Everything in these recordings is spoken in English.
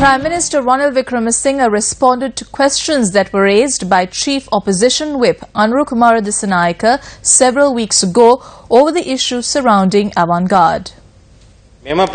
Prime Minister Ranil Wickremesinghe responded to questions that were raised by Chief Opposition Whip Anuru Kumara Dissanayake several weeks ago over the issues surrounding avant-garde. In the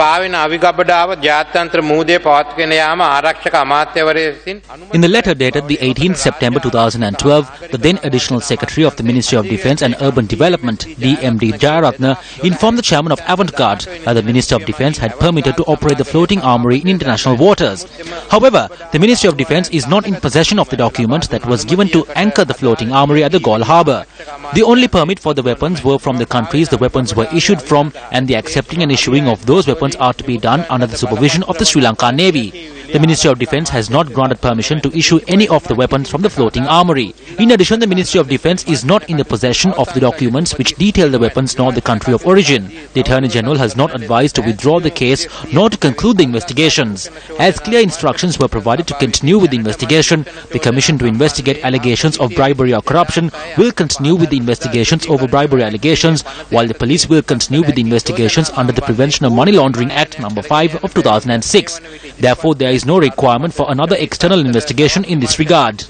letter dated the 18th September 2012, the then Additional Secretary of the Ministry of Defence and Urban Development, DMD Jayaratne, informed the chairman of Avant-Garde that the Minister of Defence had permitted to operate the floating armoury in international waters. However, the Ministry of Defence is not in possession of the document that was given to anchor the floating armoury at the Galle harbour. The only permit for the weapons were from the countries the weapons were issued from, and the accepting and issuing of those weapons are to be done under the supervision of the Sri Lanka Navy. The Ministry of Defence has not granted permission to issue any of the weapons from the floating armoury. In addition, the Ministry of Defence is not in the possession of the documents which detail the weapons nor the country of origin. The Attorney General has not advised to withdraw the case nor to conclude the investigations. As clear instructions were provided to continue with the investigation, the Commission to investigate allegations of bribery or corruption will continue with the investigations over bribery allegations, while the police will continue with the investigations under the Prevention of Money Laundering Act No. 5 of 2006. Therefore, there is no requirement for another external investigation in this regard.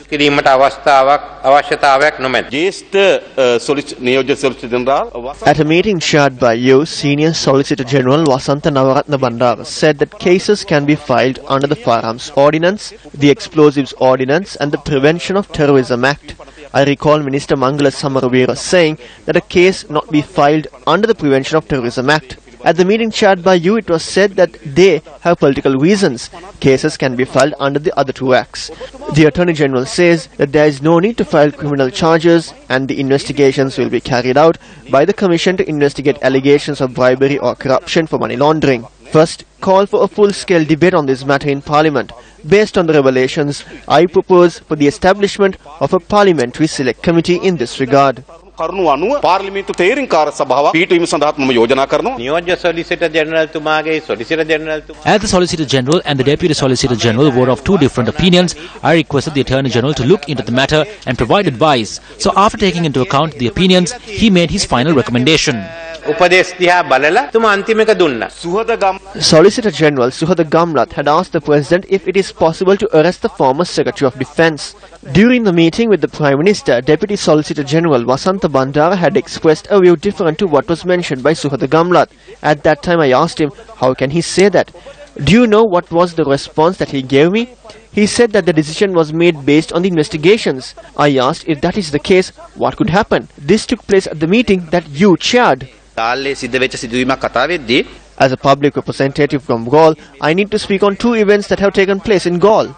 At a meeting chaired by you, Senior Solicitor General Wasantha Nawaratna Bandara said that cases can be filed under the Firearms Ordinance, the Explosives Ordinance and the Prevention of Terrorism Act. I recall Minister Mangala Samaravira saying that a case not be filed under the Prevention of Terrorism Act. At the meeting chaired by you, it was said that they have political reasons. Cases can be filed under the other two acts. The Attorney General says that there is no need to file criminal charges and the investigations will be carried out by the Commission to investigate allegations of bribery or corruption for money laundering. First, call for a full-scale debate on this matter in Parliament. Based on the revelations, I propose for the establishment of a parliamentary select committee in this regard. As the Solicitor General and the Deputy Solicitor General were of two different opinions, I requested the Attorney General to look into the matter and provide advice. So after taking into account the opinions, he made his final recommendation. Solicitor General Suhada Gamlat had asked the President if it is possible to arrest the former Secretary of Defence. During the meeting with the Prime Minister, Deputy Solicitor General Wasantha Bandara had expressed a view different to what was mentioned by Suhada Gamlat. At that time I asked him, how can he say that? Do you know what was the response that he gave me? He said that the decision was made based on the investigations. I asked if that is the case, what could happen? This took place at the meeting that you chaired. As a public representative from Galle, I need to speak on two events that have taken place in Galle.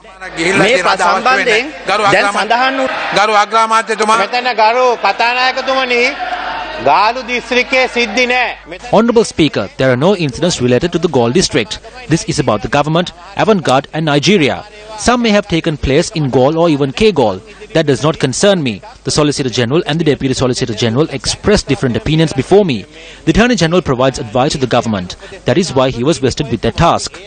Honourable Speaker, there are no incidents related to the Galle district. This is about the government, Avant-Garde and Nigeria. Some may have taken place in Galle or even K-Galle. That does not concern me. The Solicitor General and the Deputy Solicitor General expressed different opinions before me. The Attorney General provides advice to the government. That is why he was vested with that task.